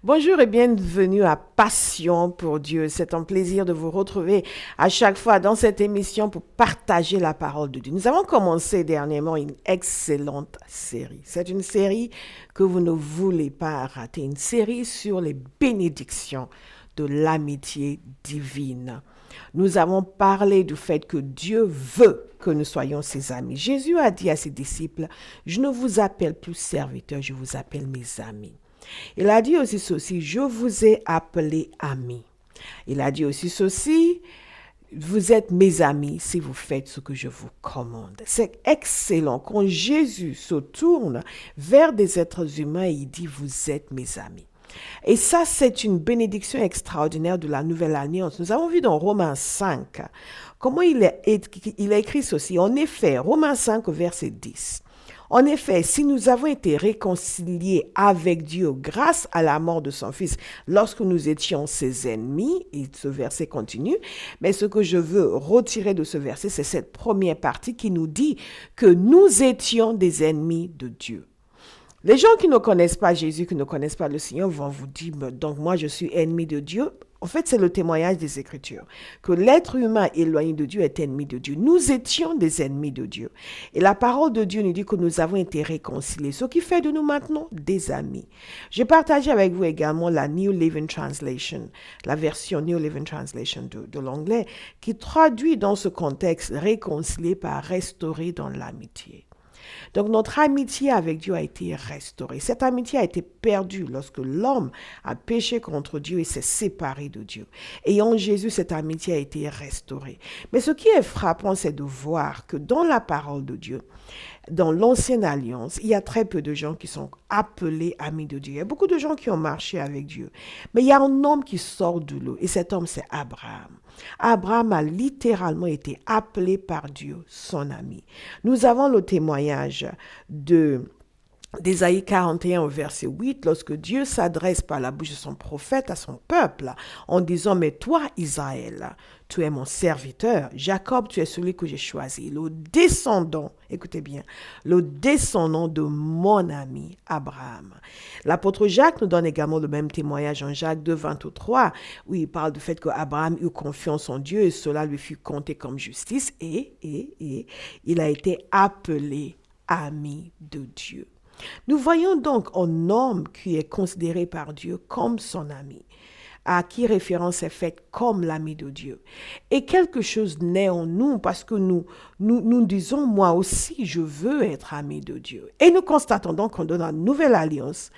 Bonjour et bienvenue à Passion pour Dieu. C'est un plaisir de vous retrouver à chaque fois dans cette émission pour partager la parole de Dieu. Nous avons commencé dernièrement une excellente série. C'est une série que vous ne voulez pas rater, une série sur les bénédictions de l'amitié divine. Nous avons parlé du fait que Dieu veut que nous soyons ses amis. Jésus a dit à ses disciples, je ne vous appelle plus serviteurs, je vous appelle mes amis. Il a dit aussi ceci, je vous ai appelés amis. Il a dit aussi ceci, vous êtes mes amis si vous faites ce que je vous commande. C'est excellent quand Jésus se tourne vers des êtres humains et il dit, vous êtes mes amis. Et ça, c'est une bénédiction extraordinaire de la Nouvelle Alliance. Nous avons vu dans Romains 5 comment il a écrit ceci. En effet, Romains 5, verset 10. En effet, si nous avons été réconciliés avec Dieu grâce à la mort de son Fils, lorsque nous étions ses ennemis, et ce verset continue, mais ce que je veux retirer de ce verset, c'est cette première partie qui nous dit que nous étions des ennemis de Dieu. Les gens qui ne connaissent pas Jésus, qui ne connaissent pas le Seigneur, vont vous dire, donc moi je suis ennemi de Dieu. En fait, c'est le témoignage des Écritures, que l'être humain éloigné de Dieu est ennemi de Dieu. Nous étions des ennemis de Dieu. Et la parole de Dieu nous dit que nous avons été réconciliés, ce qui fait de nous maintenant des amis. J'ai partagé avec vous également la New Living Translation, la version New Living Translation de l'anglais, qui traduit dans ce contexte réconcilié par restaurer dans l'amitié. Donc notre amitié avec Dieu a été restaurée. Cette amitié a été perdue lorsque l'homme a péché contre Dieu et s'est séparé de Dieu. Et en Jésus, cette amitié a été restaurée. Mais ce qui est frappant, c'est de voir que dans la parole de Dieu, dans l'ancienne alliance, il y a très peu de gens qui sont appelés amis de Dieu. Il y a beaucoup de gens qui ont marché avec Dieu. Mais il y a un homme qui sort de l'eau et cet homme, c'est Abraham. Abraham a littéralement été appelé par Dieu, son ami. Nous avons le témoignage d'Ésaïe 41 au verset 8, lorsque Dieu s'adresse par la bouche de son prophète à son peuple, en disant, mais toi, Israël, tu es mon serviteur, Jacob, tu es celui que j'ai choisi, le descendant, écoutez bien, le descendant de mon ami Abraham. L'apôtre Jacques nous donne également le même témoignage en Jacques 2, 23, où il parle du fait qu'Abraham eut confiance en Dieu et cela lui fut compté comme justice et il a été appelé ami de Dieu. Nous voyons donc un homme qui est considéré par Dieu comme son ami, à qui référence est faite comme l'ami de Dieu. Et quelque chose naît en nous parce que nous disons, moi aussi, je veux être ami de Dieu. Et nous constatons donc que dans la nouvelle alliance,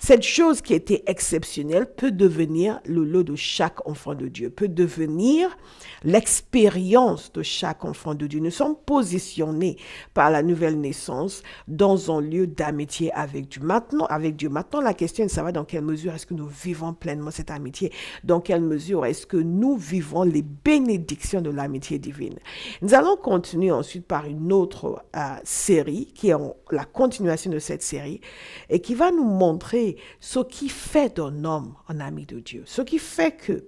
cette chose qui était exceptionnelle peut devenir le lot de chaque enfant de Dieu, peut devenir l'expérience de chaque enfant de Dieu. Nous sommes positionnés par la nouvelle naissance dans un lieu d'amitié avec Dieu. Maintenant, la question est de savoir dans quelle mesure est-ce que nous vivons pleinement cette amitié, dans quelle mesure est-ce que nous vivons les bénédictions de l'amitié divine. Nous allons continuer ensuite par une autre série qui est la continuation de cette série et qui va nous montrer ce qui fait d'un homme un ami de Dieu, ce qui fait que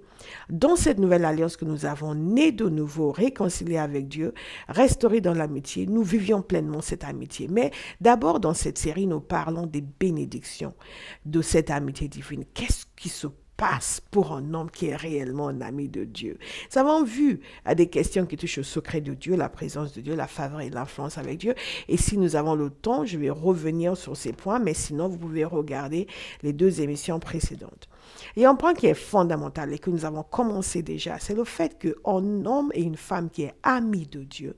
dans cette nouvelle alliance que nous avons, né de nouveau, réconcilié avec Dieu, restauré dans l'amitié, nous vivions pleinement cette amitié. Mais d'abord, dans cette série, nous parlons des bénédictions de cette amitié divine. Qu'est-ce qui se passe pour un homme qui est réellement un ami de Dieu? Nous avons vu des questions qui touchent au secret de Dieu, la présence de Dieu, la faveur et l'influence avec Dieu. Et si nous avons le temps, je vais revenir sur ces points, mais sinon, vous pouvez regarder les 2 émissions précédentes. Et un point qui est fondamental et que nous avons commencé déjà, c'est le fait qu'un homme et une femme qui est ami de Dieu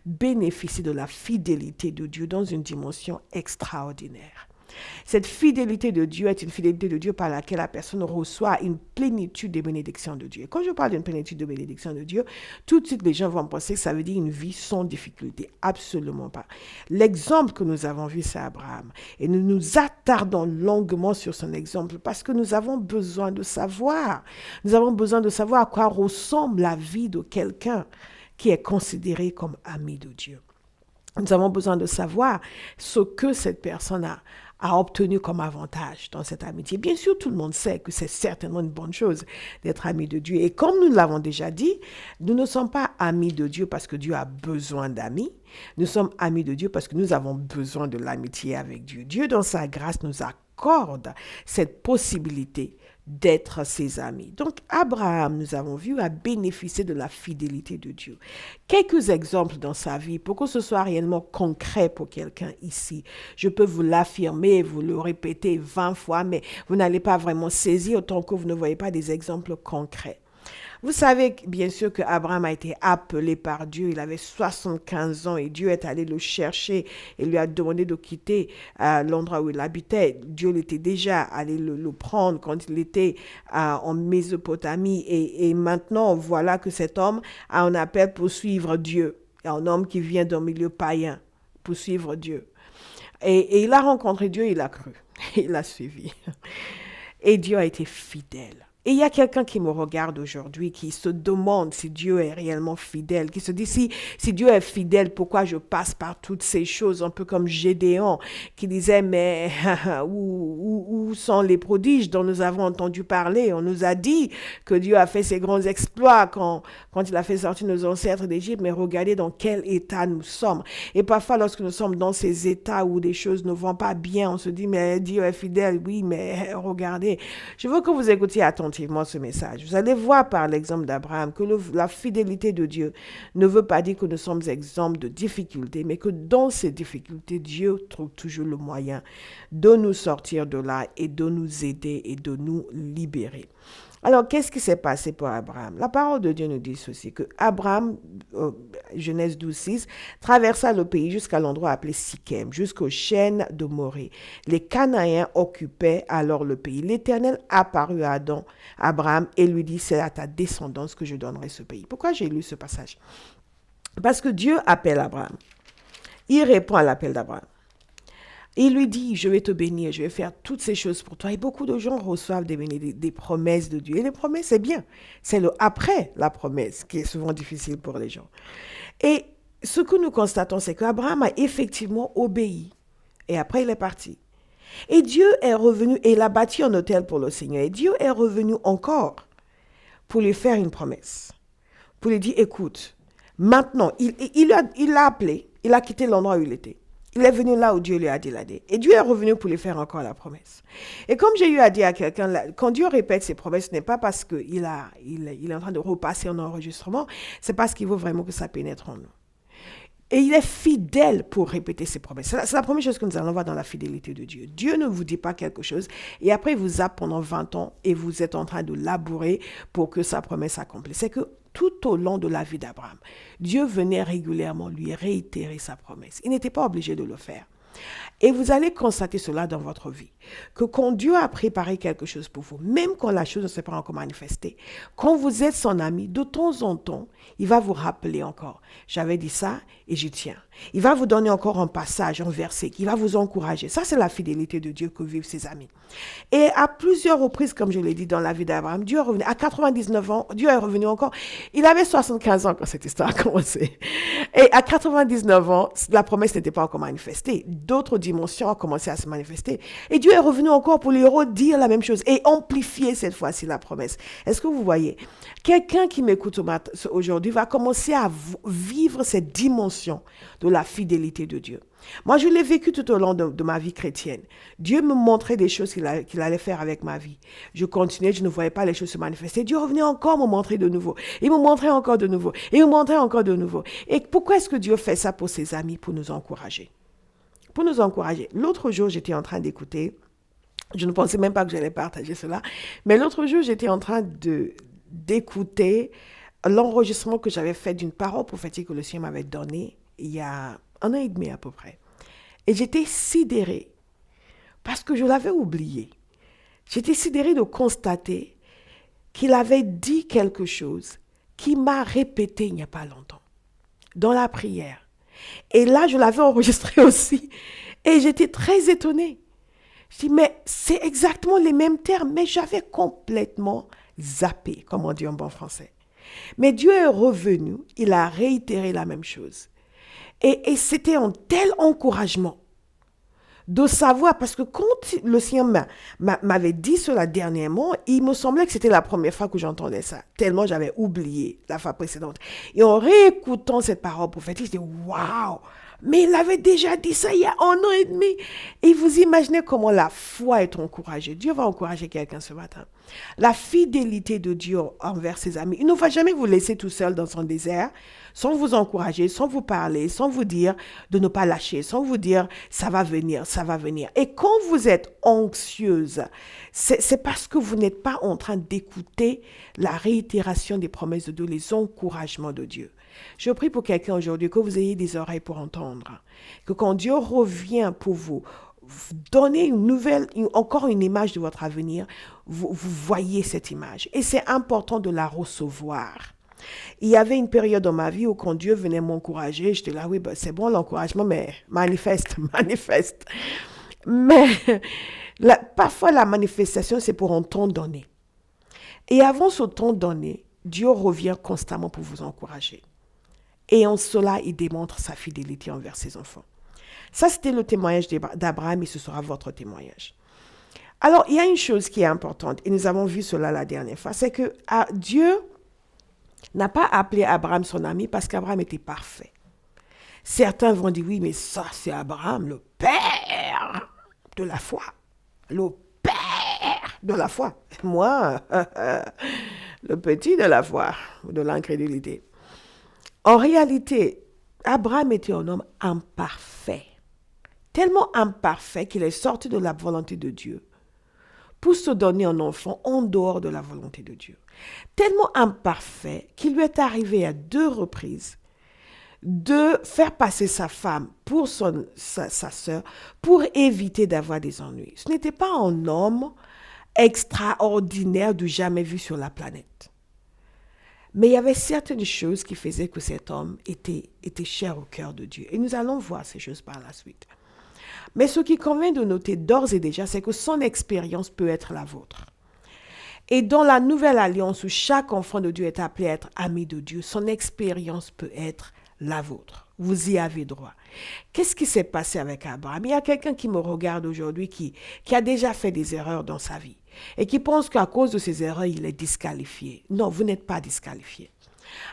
bénéficient de la fidélité de Dieu dans une dimension extraordinaire. Cette fidélité de Dieu est une fidélité de Dieu par laquelle la personne reçoit une plénitude des bénédictions de Dieu. Et quand je parle d'une plénitude de bénédictions de Dieu, tout de suite les gens vont penser que ça veut dire une vie sans difficulté. Absolument pas. L'exemple que nous avons vu, c'est Abraham. Et nous nous attardons longuement sur son exemple parce que nous avons besoin de savoir. Nous avons besoin de savoir à quoi ressemble la vie de quelqu'un qui est considéré comme ami de Dieu. Nous avons besoin de savoir ce que cette personne a obtenu comme avantage dans cette amitié. Bien sûr, tout le monde sait que c'est certainement une bonne chose d'être ami de Dieu. Et comme nous l'avons déjà dit, nous ne sommes pas amis de Dieu parce que Dieu a besoin d'amis. Nous sommes amis de Dieu parce que nous avons besoin de l'amitié avec Dieu. Dieu, dans sa grâce, nous a accorde cette possibilité d'être ses amis. Donc, Abraham, nous avons vu, a bénéficié de la fidélité de Dieu. Quelques exemples dans sa vie, pour que ce soit réellement concret pour quelqu'un ici. Je peux vous l'affirmer, vous le répéter 20 fois, mais vous n'allez pas vraiment saisir autant que vous ne voyez pas des exemples concrets. Vous savez bien sûr que Abraham a été appelé par Dieu. Il avait 75 ans et Dieu est allé le chercher et lui a demandé de quitter l'endroit où il habitait. Dieu l'était déjà allé le prendre quand il était en Mésopotamie. Et maintenant, voilà que cet homme a un appel pour suivre Dieu. Un homme qui vient d'un milieu païen pour suivre Dieu. Et il a rencontré Dieu, il a cru. Il a suivi. Et Dieu a été fidèle. Et il y a quelqu'un qui me regarde aujourd'hui, qui se demande si Dieu est réellement fidèle, qui se dit si Dieu est fidèle, pourquoi je passe par toutes ces choses, un peu comme Gédéon, qui disait, mais où sont les prodiges dont nous avons entendu parler? On nous a dit que Dieu a fait ses grands exploits quand il a fait sortir nos ancêtres d'Égypte, mais regardez dans quel état nous sommes. Et parfois, lorsque nous sommes dans ces états où des choses ne vont pas bien, on se dit, mais Dieu est fidèle, oui, mais regardez. Je veux que vous écoutiez attentivement ce message. Vous allez voir par l'exemple d'Abraham que la fidélité de Dieu ne veut pas dire que nous sommes exempts de difficultés, mais que dans ces difficultés, Dieu trouve toujours le moyen de nous sortir de là et de nous aider et de nous libérer. Alors, qu'est-ce qui s'est passé pour Abraham? La parole de Dieu nous dit ceci, que Abraham, Genèse 12:6, traversa le pays jusqu'à l'endroit appelé Sichem, jusqu'aux chênes de Morée. Les Cananéens occupaient alors le pays. L'Éternel apparut à Abraham et lui dit, c'est à ta descendance que je donnerai ce pays. Pourquoi j'ai lu ce passage? Parce que Dieu appelle Abraham. Il répond à l'appel d'Abraham. Il lui dit, je vais te bénir, je vais faire toutes ces choses pour toi. Et beaucoup de gens reçoivent des promesses de Dieu. Et les promesses, c'est bien. C'est le après la promesse qui est souvent difficile pour les gens. Et ce que nous constatons, c'est qu'Abraham a effectivement obéi. Et après, il est parti. Et Dieu est revenu, et il a bâti un autel pour le Seigneur. Et Dieu est revenu encore pour lui faire une promesse. Pour lui dire, écoute, maintenant, il l'a appelé, il a quitté l'endroit où il était. Il est venu là où Dieu lui a dit d'aller. Et Dieu est revenu pour lui faire encore la promesse. Et comme j'ai eu à dire à quelqu'un, quand Dieu répète ses promesses, ce n'est pas parce qu'il est en train de repasser en enregistrement, c'est parce qu'il veut vraiment que ça pénètre en nous. Et il est fidèle pour répéter ses promesses. C'est la première chose que nous allons voir dans la fidélité de Dieu. Dieu ne vous dit pas quelque chose et après il vous zappe pendant 20 ans et vous êtes en train de labourer pour que sa promesse s'accomplisse. C'est que tout au long de la vie d'Abraham, Dieu venait régulièrement lui réitérer sa promesse. Il n'était pas obligé de le faire. Et vous allez constater cela dans votre vie, que quand Dieu a préparé quelque chose pour vous, même quand la chose ne s'est pas encore manifestée, quand vous êtes son ami, de temps en temps, il va vous rappeler encore. J'avais dit ça et j'y tiens. Il va vous donner encore un passage, un verset qui va vous encourager. Ça, c'est la fidélité de Dieu que vivent ses amis. Et à plusieurs reprises, comme je l'ai dit dans la vie d'Abraham, Dieu est revenu. À 99 ans, Dieu est revenu encore. Il avait 75 ans quand cette histoire a commencé. Et à 99 ans, la promesse n'était pas encore manifestée. D'autres dimensions ont commencé à se manifester. Et Dieu est revenu encore pour lui redire la même chose et amplifier cette fois-ci la promesse. Est-ce que vous voyez? Quelqu'un qui m'écoute aujourd'hui va commencer à vivre cette dimension de la fidélité de Dieu. Moi, je l'ai vécu tout au long de ma vie chrétienne. Dieu me montrait des choses qu'il allait faire avec ma vie. Je continuais, je ne voyais pas les choses se manifester. Dieu revenait encore me montrer de nouveau. Il me montrait encore de nouveau. Il me montrait encore de nouveau. Et pourquoi est-ce que Dieu fait ça pour ses amis? Pour nous encourager. Pour nous encourager. L'autre jour, j'étais en train d'écouter. Je ne pensais même pas que j'allais partager cela. Mais l'autre jour, j'étais en train d'écouter l'enregistrement que j'avais fait d'une parole prophétique que le Seigneur m'avait donnée il y a 1 an et demi à peu près. Et j'étais sidérée parce que je l'avais oublié. J'étais sidérée de constater qu'il avait dit quelque chose qui m'a répété il n'y a pas longtemps, dans la prière. Et là, je l'avais enregistré aussi. Et j'étais très étonnée. Je dis, mais c'est exactement les mêmes termes, mais j'avais complètement zappé, comme on dit en bon français. Mais Dieu est revenu, il a réitéré la même chose. Et c'était un tel encouragement de savoir, parce que quand le Seigneur m'avait dit cela dernièrement, il me semblait que c'était la première fois que j'entendais ça, tellement j'avais oublié la fois précédente. Et en réécoutant cette parole prophétique, je dis, waouh, Mais il avait déjà dit ça il y a 1 an et demi. Et vous imaginez comment la foi est encouragée. Dieu va encourager quelqu'un ce matin. La fidélité de Dieu envers ses amis. Il ne va jamais vous laisser tout seul dans son désert, sans vous encourager, sans vous parler, sans vous dire de ne pas lâcher, sans vous dire ça va venir, ça va venir. Et quand vous êtes anxieuse, c'est parce que vous n'êtes pas en train d'écouter la réitération des promesses de Dieu, les encouragements de Dieu. Je prie pour quelqu'un aujourd'hui que vous ayez des oreilles pour entendre. Que quand Dieu revient pour vous donner encore une image de votre avenir, vous voyez cette image. Et c'est important de la recevoir. Il y avait une période dans ma vie où quand Dieu venait m'encourager, j'étais là, oui, ben, c'est bon l'encouragement, mais manifeste. Mais parfois la manifestation, c'est pour un temps donné. Et avant ce temps donné, Dieu revient constamment pour vous encourager. Et en cela, il démontre sa fidélité envers ses enfants. Ça, c'était le témoignage d'Abraham et ce sera votre témoignage. Alors, il y a une chose qui est importante, et nous avons vu cela la dernière fois, c'est que Dieu n'a pas appelé Abraham son ami parce qu'Abraham était parfait. Certains vont dire, oui, mais ça, c'est Abraham, le père de la foi. Le père de la foi. Moi, le petit de la foi, de l'incrédulité. En réalité, Abraham était un homme imparfait. Tellement imparfait qu'il est sorti de la volonté de Dieu pour se donner un enfant en dehors de la volonté de Dieu. Tellement imparfait qu'il lui est arrivé à 2 reprises de faire passer sa femme pour sa sœur pour éviter d'avoir des ennuis. Ce n'était pas un homme extraordinaire du jamais vu sur la planète. Mais il y avait certaines choses qui faisaient que cet homme était cher au cœur de Dieu. Et nous allons voir ces choses par la suite. Mais ce qui convient de noter d'ores et déjà, c'est que son expérience peut être la vôtre. Et dans la nouvelle alliance où chaque enfant de Dieu est appelé à être ami de Dieu, son expérience peut être la vôtre. Vous y avez droit. Qu'est-ce qui s'est passé avec Abraham? Il y a quelqu'un qui me regarde aujourd'hui qui a déjà fait des erreurs dans sa vie et qui pense qu'à cause de ces erreurs, il est disqualifié. Non, vous n'êtes pas disqualifié.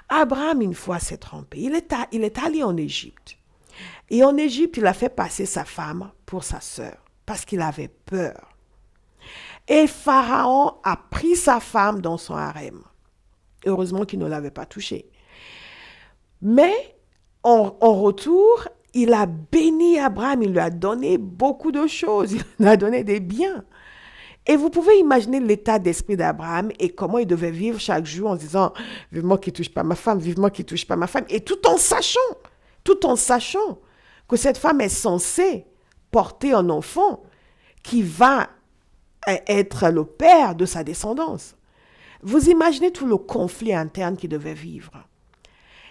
Abraham, une fois, s'est trompé. Il est allé en Égypte. Et en Égypte, il a fait passer sa femme pour sa sœur parce qu'il avait peur. Et Pharaon a pris sa femme dans son harem. Heureusement qu'il ne l'avait pas touchée. Mais en retour, il a béni Abraham, il lui a donné beaucoup de choses, il lui a donné des biens. Et vous pouvez imaginer l'état d'esprit d'Abraham et comment il devait vivre chaque jour en disant « Vivement qu'il ne touche pas ma femme, vivement qu'il ne touche pas ma femme ». Et tout en sachant que cette femme est censée porter un enfant qui va être le père de sa descendance. Vous imaginez tout le conflit interne qu'il devait vivre.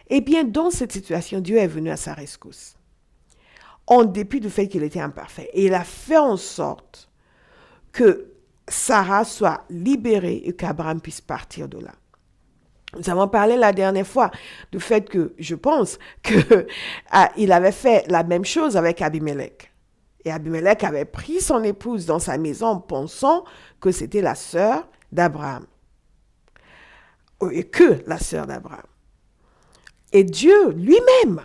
Eh bien, dans cette situation, Dieu est venu à sa rescousse, en dépit du fait qu'il était imparfait. Et il a fait en sorte que Sarah soit libérée et qu'Abraham puisse partir de là. Nous avons parlé la dernière fois du fait que je pense qu'il avait fait la même chose avec Abimelech. Et Abimelech avait pris son épouse dans sa maison pensant que c'était la sœur d'Abraham. Et que la sœur d'Abraham. Et Dieu lui-même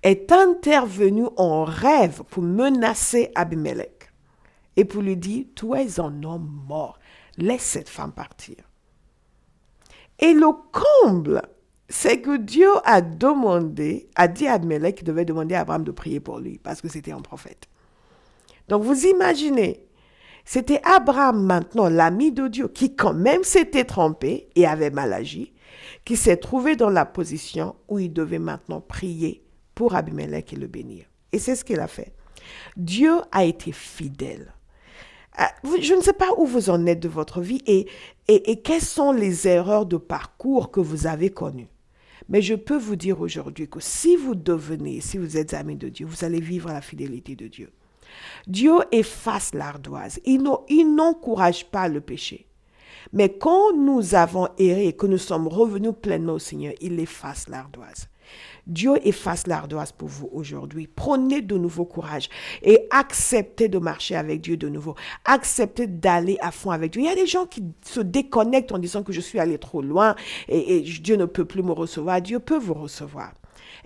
est intervenu en rêve pour menacer Abimelech. Et pour lui dire, tu es un homme mort, laisse cette femme partir. Et le comble, c'est que Dieu a dit à Abimelech qu'il devait demander à Abraham de prier pour lui, parce que c'était un prophète. Donc vous imaginez, c'était Abraham maintenant, l'ami de Dieu, qui quand même s'était trompé et avait mal agi, qui s'est trouvé dans la position où il devait maintenant prier pour Abimelech et le bénir. Et c'est ce qu'il a fait. Dieu a été fidèle. Je ne sais pas où vous en êtes de votre vie et quelles sont les erreurs de parcours que vous avez connues. Mais je peux vous dire aujourd'hui que si vous êtes amis de Dieu, vous allez vivre la fidélité de Dieu. Dieu efface l'ardoise. Il n'encourage pas le péché. Mais quand nous avons erré et que nous sommes revenus pleinement au Seigneur, il efface l'ardoise. Dieu efface l'ardoise pour vous aujourd'hui. Prenez de nouveau courage et acceptez de marcher avec Dieu de nouveau. Acceptez d'aller à fond avec Dieu. Il y a des gens qui se déconnectent en disant que je suis allé trop loin et Dieu ne peut plus me recevoir. Dieu peut vous recevoir.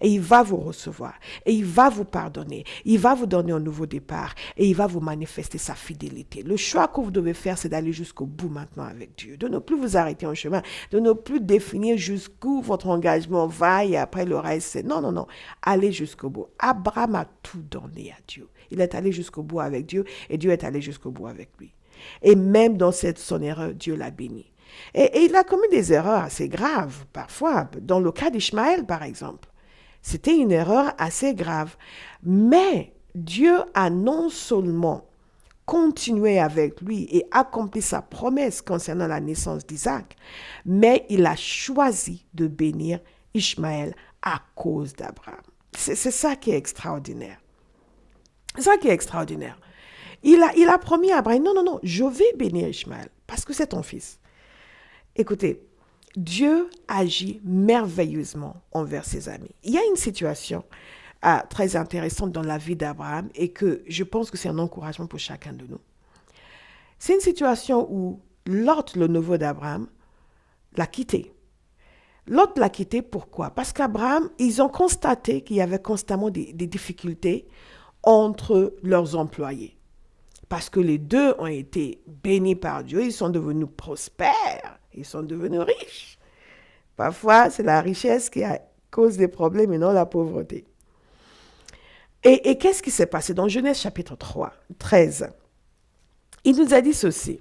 Et il va vous recevoir. Et il va vous pardonner. Il va vous donner un nouveau départ. Et il va vous manifester sa fidélité. Le choix que vous devez faire, c'est d'aller jusqu'au bout maintenant avec Dieu. De ne plus vous arrêter en chemin. De ne plus définir jusqu'où votre engagement va et après le reste, c'est... Non, non, non. Allez jusqu'au bout. Abraham a tout donné à Dieu. Il est allé jusqu'au bout avec Dieu et Dieu est allé jusqu'au bout avec lui. Et même dans son erreur, Dieu l'a béni. Et il a commis des erreurs assez graves, parfois. Dans le cas d'Ishmaël, par exemple. C'était une erreur assez grave. Mais Dieu a non seulement continué avec lui et accompli sa promesse concernant la naissance d'Isaac, mais il a choisi de bénir Ishmaël à cause d'Abraham. C'est ça qui est extraordinaire. C'est ça qui est extraordinaire. Il a promis à Abraham, non, non, non, je vais bénir Ishmaël parce que c'est ton fils. Écoutez, Dieu agit merveilleusement envers ses amis. Il y a une situation très intéressante dans la vie d'Abraham et que je pense que c'est un encouragement pour chacun de nous. C'est une situation où Lot, le neveu d'Abraham, l'a quitté. Lot l'a quitté, pourquoi? Parce qu'Abraham, ils ont constaté qu'il y avait constamment des difficultés entre leurs employés. Parce que les deux ont été bénis par Dieu, ils sont devenus prospères. Ils sont devenus riches. Parfois, c'est la richesse qui cause des problèmes et non la pauvreté. Et qu'est-ce qui s'est passé dans Genèse chapitre 13? Il nous a dit ceci.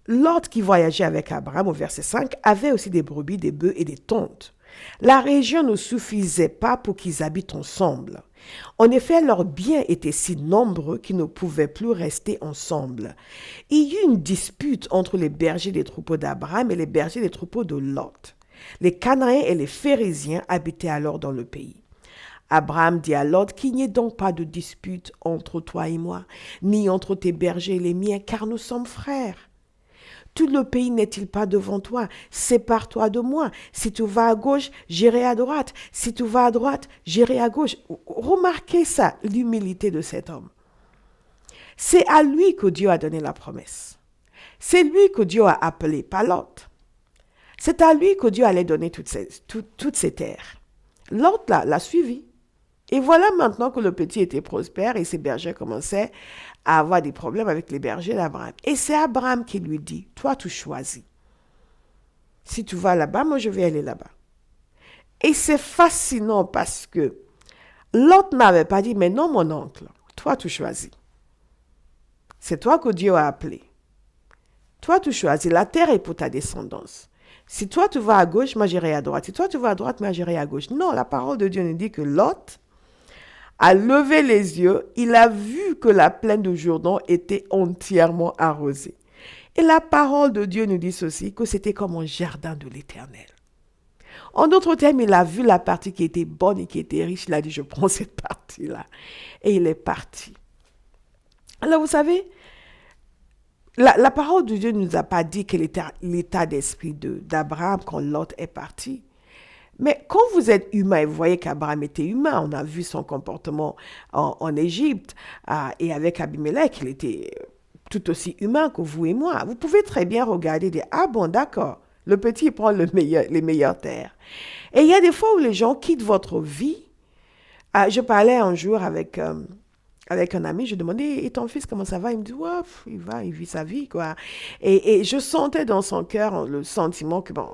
Lot qui voyageait avec Abraham au verset 5 avait aussi des brebis, des bœufs et des tontes. La région ne suffisait pas pour qu'ils habitent ensemble. En effet, leurs biens étaient si nombreux qu'ils ne pouvaient plus rester ensemble. Il y eut une dispute entre les bergers des troupeaux d'Abraham et les bergers des troupeaux de Lot. Les Cananéens et les Phérésiens habitaient alors dans le pays. Abraham dit à Lot qu'il n'y ait donc pas de dispute entre toi et moi, ni entre tes bergers et les miens, car nous sommes frères. Tout le pays n'est-il pas devant toi? Sépare-toi de moi. Si tu vas à gauche, j'irai à droite. Si tu vas à droite, j'irai à gauche. Remarquez ça, l'humilité de cet homme. C'est à lui que Dieu a donné la promesse. C'est lui que Dieu a appelé, pas Lot. C'est à lui que Dieu allait donner toutes ces terres. Lot l'a suivi. Et voilà maintenant que le petit était prospère et ses bergers commençaient à avoir des problèmes avec les bergers d'Abraham. Et c'est Abraham qui lui dit, toi tu choisis. Si tu vas là-bas, moi je vais aller là-bas. Et c'est fascinant parce que Lot n'avait pas dit, mais non mon oncle, toi tu choisis. C'est toi que Dieu a appelé. Toi tu choisis, la terre est pour ta descendance. Si toi tu vas à gauche, moi j'irai à droite. Si toi tu vas à droite, moi j'irai à gauche. Non, la parole de Dieu nous dit que Lot a levé les yeux, il a vu que la plaine de Jourdain était entièrement arrosée. Et la parole de Dieu nous dit ceci, que c'était comme un jardin de l'Éternel. En d'autres termes, il a vu la partie qui était bonne et qui était riche. Il a dit, je prends cette partie-là. Et il est parti. Alors, vous savez, la parole de Dieu ne nous a pas dit quel était l'état d'esprit d'Abraham quand Lot est parti. Mais quand vous êtes humain, et vous voyez qu'Abraham était humain, on a vu son comportement en Égypte et avec Abimelech, il était tout aussi humain que vous et moi. Vous pouvez très bien regarder et dire, ah bon, d'accord, le petit prend les meilleures terres. Et il y a des fois où les gens quittent votre vie. Je parlais un jour avec un ami, je demandais, et ton fils, comment ça va? Il me dit, ouais, il vit sa vie, quoi. Et je sentais dans son cœur le sentiment que, bon,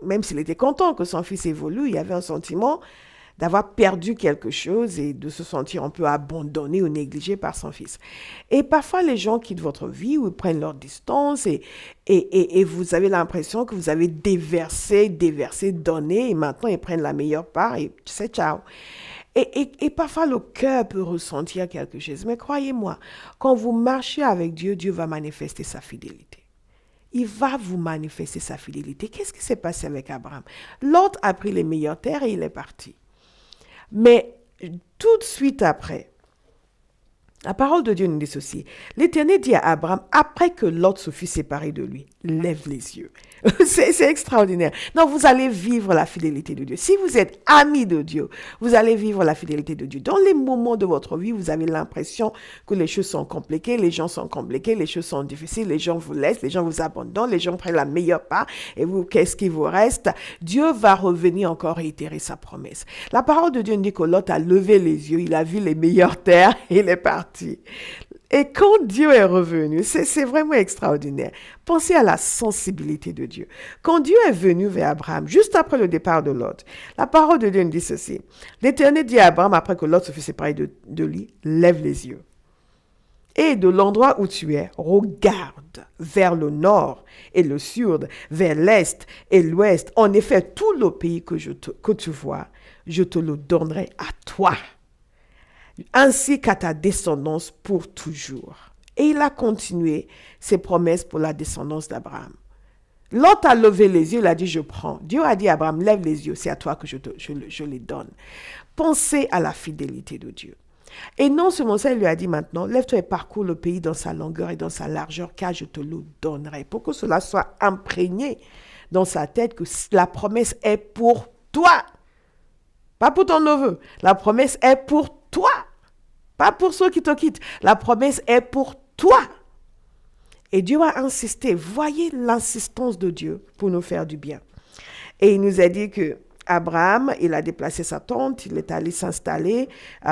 même s'il était content que son fils évolue, il y avait un sentiment d'avoir perdu quelque chose et de se sentir un peu abandonné ou négligé par son fils. Et parfois, les gens quittent votre vie ou ils prennent leur distance et vous avez l'impression que vous avez déversé, donné et maintenant ils prennent la meilleure part et c'est ciao. Et parfois, le cœur peut ressentir quelque chose. Mais croyez-moi, quand vous marchez avec Dieu, Dieu va manifester sa fidélité. Il va vous manifester sa fidélité. Qu'est-ce qui s'est passé avec Abraham? Lot a pris les meilleures terres et il est parti. Mais tout de suite après, la parole de Dieu nous dit ceci. L'Éternel dit à Abraham, après que Lot se fut séparé de lui, lève les yeux. C'est extraordinaire. Donc, vous allez vivre la fidélité de Dieu. Si vous êtes ami de Dieu, vous allez vivre la fidélité de Dieu. Dans les moments de votre vie, vous avez l'impression que les choses sont compliquées, les gens sont compliqués, les choses sont difficiles, les gens vous laissent, les gens vous abandonnent, les gens prennent la meilleure part. Et vous, qu'est-ce qui vous reste? Dieu va revenir encore réitérer sa promesse. La parole de Dieu dit que Lot a levé les yeux, il a vu les meilleures terres et il est parti. Et quand Dieu est revenu, c'est vraiment extraordinaire. Pensez à la sensibilité de Dieu. Quand Dieu est venu vers Abraham, juste après le départ de Lot, la parole de Dieu nous dit ceci. L'Éternel dit à Abraham, après que Lot se fut séparé de lui, lève les yeux. Et de l'endroit où tu es, regarde vers le nord et le sud, vers l'est et l'ouest. En effet, tout le pays que tu vois, je te le donnerai à toi, ainsi qu'à ta descendance pour toujours. Et il a continué ses promesses pour la descendance d'Abraham. Lot a levé les yeux, il a dit, je prends. Dieu a dit à Abraham, lève les yeux, c'est à toi que je les donne. Pensez à la fidélité de Dieu. Et non seulement ça, il lui a dit maintenant, lève-toi et parcours le pays dans sa longueur et dans sa largeur, car je te le donnerai. Pour que cela soit imprégné dans sa tête, que la promesse est pour toi. Pas pour ton neveu. La promesse est pour toi. Pas pour ceux qui te quittent. La promesse est pour toi. Et Dieu a insisté. Voyez l'insistance de Dieu pour nous faire du bien. Et il nous a dit que Abraham, il a déplacé sa tente, il est allé s'installer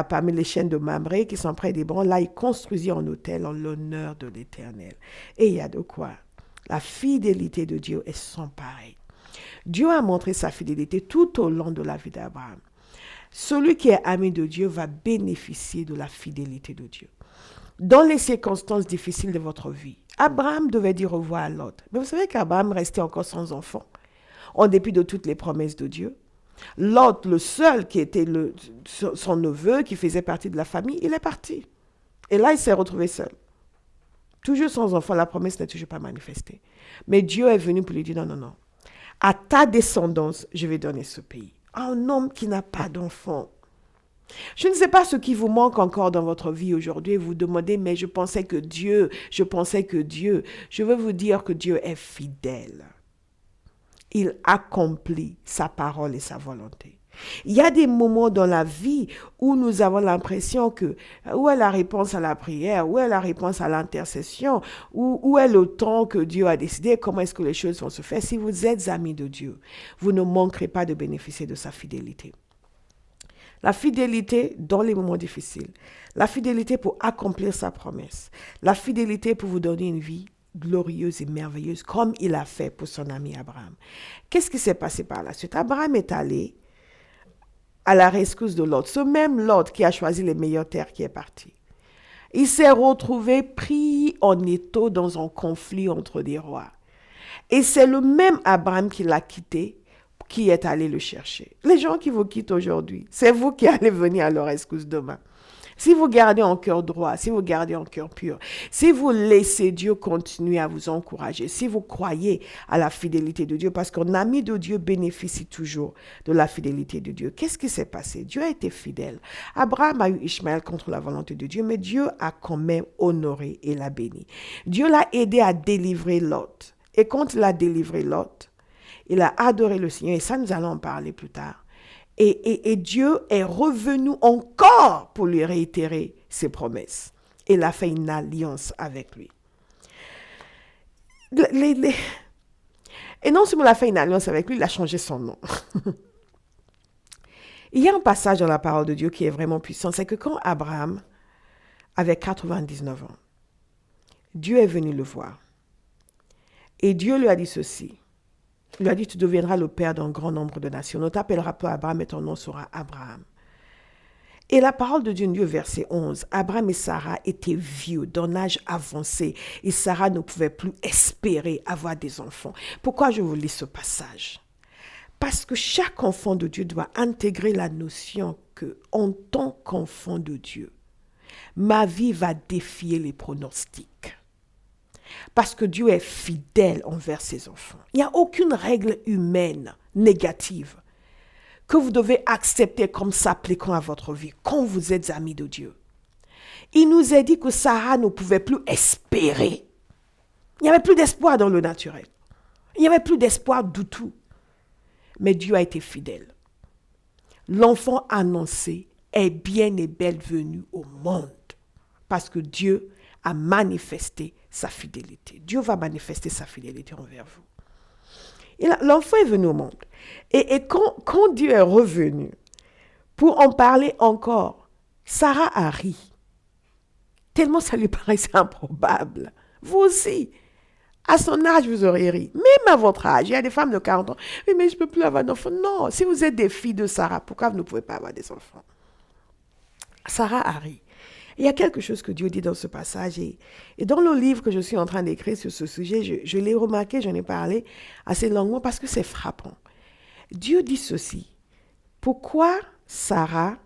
parmi les chênes de Mamré qui sont près des bancs. Là, il construisit un autel en l'honneur de l'Éternel. Et il y a de quoi. La fidélité de Dieu est sans pareil. Dieu a montré sa fidélité tout au long de la vie d'Abraham. Celui qui est ami de Dieu va bénéficier de la fidélité de Dieu. Dans les circonstances difficiles de votre vie, Abraham devait dire au revoir à Lot. Mais vous savez qu'Abraham restait encore sans enfant, en dépit de toutes les promesses de Dieu. Lot, le seul qui était son neveu, qui faisait partie de la famille, il est parti. Et là, il s'est retrouvé seul. Toujours sans enfant, la promesse n'est toujours pas manifestée. Mais Dieu est venu pour lui dire, non. À ta descendance, je vais donner ce pays. Un homme qui n'a pas d'enfant. Je ne sais pas ce qui vous manque encore dans votre vie aujourd'hui. Vous demandez, mais je pensais que Dieu. Je veux vous dire que Dieu est fidèle. Il accomplit sa parole et sa volonté. Il y a des moments dans la vie où nous avons l'impression que où est la réponse à la prière, où est la réponse à l'intercession, où est le temps que Dieu a décidé, comment est-ce que les choses vont se faire. Si vous êtes amis de Dieu, vous ne manquerez pas de bénéficier de sa fidélité. La fidélité dans les moments difficiles, la fidélité pour accomplir sa promesse, la fidélité pour vous donner une vie glorieuse et merveilleuse comme il a fait pour son ami Abraham. Qu'est-ce qui s'est passé par la suite? Abraham est allé à la rescousse de Lot. Ce même Lot qui a choisi les meilleures terres qui est parti. Il s'est retrouvé pris en étau dans un conflit entre des rois. Et c'est le même Abraham qui l'a quitté, qui est allé le chercher. Les gens qui vous quittent aujourd'hui, c'est vous qui allez venir à leur rescousse demain. Si vous gardez un cœur droit, si vous gardez un cœur pur, si vous laissez Dieu continuer à vous encourager, si vous croyez à la fidélité de Dieu, parce qu'un ami de Dieu bénéficie toujours de la fidélité de Dieu. Qu'est-ce qui s'est passé? Dieu a été fidèle. Abraham a eu Ishmaël contre la volonté de Dieu, mais Dieu a quand même honoré et l'a béni. Dieu l'a aidé à délivrer Lot. Et quand il a délivré Lot, il a adoré le Seigneur, et ça nous allons en parler plus tard. Et Dieu est revenu encore pour lui réitérer ses promesses. Il a fait une alliance avec lui. Et non seulement il a fait une alliance avec lui, il a changé son nom. Il y a un passage dans la parole de Dieu qui est vraiment puissant. C'est que quand Abraham avait 99 ans, Dieu est venu le voir. Et Dieu lui a dit ceci. Il lui a dit, tu deviendras le père d'un grand nombre de nations. Ne t'appellera pas Abraham, mais ton nom sera Abraham. Et la parole de Dieu nous dit au verset 11, Abraham et Sarah étaient vieux, d'un âge avancé, et Sarah ne pouvait plus espérer avoir des enfants. Pourquoi je vous lis ce passage? Parce que chaque enfant de Dieu doit intégrer la notion que, en tant qu'enfant de Dieu, ma vie va défier les pronostics. Parce que Dieu est fidèle envers ses enfants. Il n'y a aucune règle humaine négative que vous devez accepter comme s'appliquant à votre vie quand vous êtes amis de Dieu. Il nous a dit que Sarah ne pouvait plus espérer. Il n'y avait plus d'espoir dans le naturel. Il n'y avait plus d'espoir du tout. Mais Dieu a été fidèle. L'enfant annoncé est bien et belle venue au monde. Parce que Dieu a manifesté sa fidélité. Dieu va manifester sa fidélité envers vous. Et là, l'enfant est venu au monde. Et quand Dieu est revenu, pour en parler encore, Sarah a ri. Tellement ça lui paraissait improbable. Vous aussi, à son âge, vous aurez ri. Même à votre âge, il y a des femmes de 40 ans. Oui, mais je ne peux plus avoir d'enfants. Non, si vous êtes des filles de Sarah, pourquoi vous ne pouvez pas avoir des enfants? Sarah a ri. Il y a quelque chose que Dieu dit dans ce passage. Et dans le livre que je suis en train d'écrire sur ce sujet, je l'ai remarqué, j'en ai parlé assez longuement parce que c'est frappant. Dieu dit ceci. Pourquoi Sarah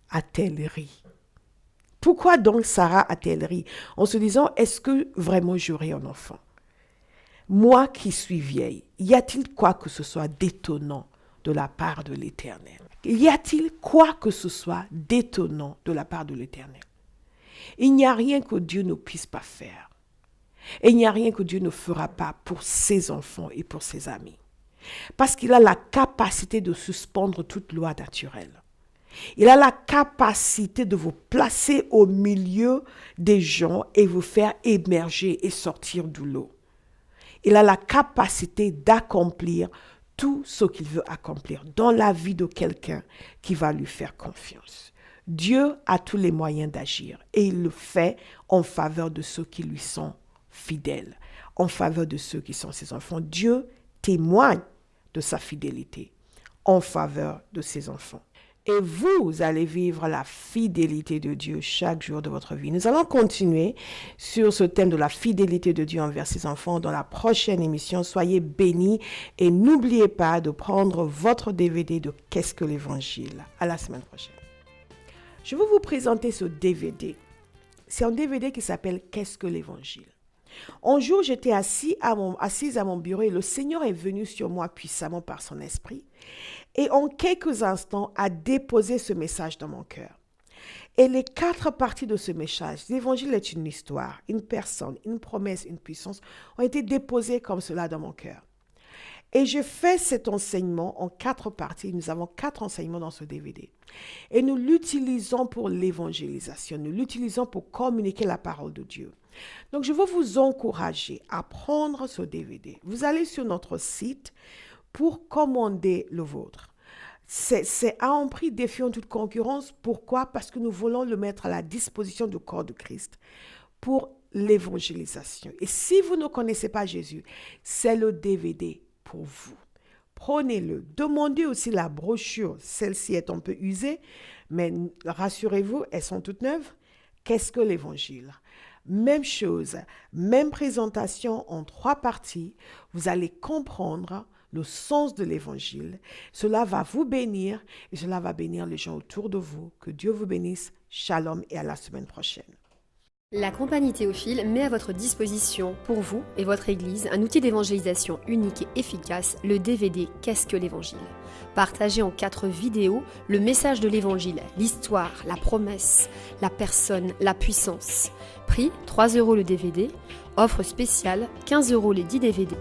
a-t-elle ri? Pourquoi donc Sarah a-t-elle ri? En se disant, est-ce que vraiment j'aurai un enfant? Moi qui suis vieille, y a-t-il quoi que ce soit d'étonnant de la part de l'Éternel? Y a-t-il quoi que ce soit d'étonnant de la part de l'Éternel? Il n'y a rien que Dieu ne puisse pas faire. Et il n'y a rien que Dieu ne fera pas pour ses enfants et pour ses amis. Parce qu'il a la capacité de suspendre toute loi naturelle. Il a la capacité de vous placer au milieu des gens et vous faire émerger et sortir de l'eau. Il a la capacité d'accomplir tout ce qu'il veut accomplir dans la vie de quelqu'un qui va lui faire confiance. Dieu a tous les moyens d'agir et il le fait en faveur de ceux qui lui sont fidèles, en faveur de ceux qui sont ses enfants. Dieu témoigne de sa fidélité en faveur de ses enfants. Et vous allez vivre la fidélité de Dieu chaque jour de votre vie. Nous allons continuer sur ce thème de la fidélité de Dieu envers ses enfants dans la prochaine émission. Soyez bénis et n'oubliez pas de prendre votre DVD de Qu'est-ce que l'Évangile. À la semaine prochaine. Je vais vous présenter ce DVD. C'est un DVD qui s'appelle Qu'est-ce que l'Évangile. Un jour, j'étais assise à mon bureau et le Seigneur est venu sur moi puissamment par son esprit et en quelques instants a déposé ce message dans mon cœur. Et les 4 parties de ce message, l'Évangile est une histoire, une personne, une promesse, une puissance, ont été déposées comme cela dans mon cœur. Et je fais cet enseignement en 4 parties. Nous avons 4 enseignements dans ce DVD. Et nous l'utilisons pour l'évangélisation. Nous l'utilisons pour communiquer la parole de Dieu. Donc, je veux vous encourager à prendre ce DVD. Vous allez sur notre site pour commander le vôtre. C'est à un prix défiant toute concurrence. Pourquoi? Parce que nous voulons le mettre à la disposition du corps de Christ pour l'évangélisation. Et si vous ne connaissez pas Jésus, c'est le DVD pour vous. Prenez-le. Demandez aussi la brochure. Celle-ci est un peu usée, mais rassurez-vous, elles sont toutes neuves. Qu'est-ce que l'Évangile? Même chose, même présentation en 3 parties. Vous allez comprendre le sens de l'Évangile. Cela va vous bénir et cela va bénir les gens autour de vous. Que Dieu vous bénisse. Shalom et à la semaine prochaine. La compagnie Théophile met à votre disposition, pour vous et votre Église, un outil d'évangélisation unique et efficace, le DVD Qu'est-ce que l'Évangile? Partagé en 4 vidéos, le message de l'Évangile, l'histoire, la promesse, la personne, la puissance. Prix 3 € le DVD, offre spéciale 15 € les 10 DVD.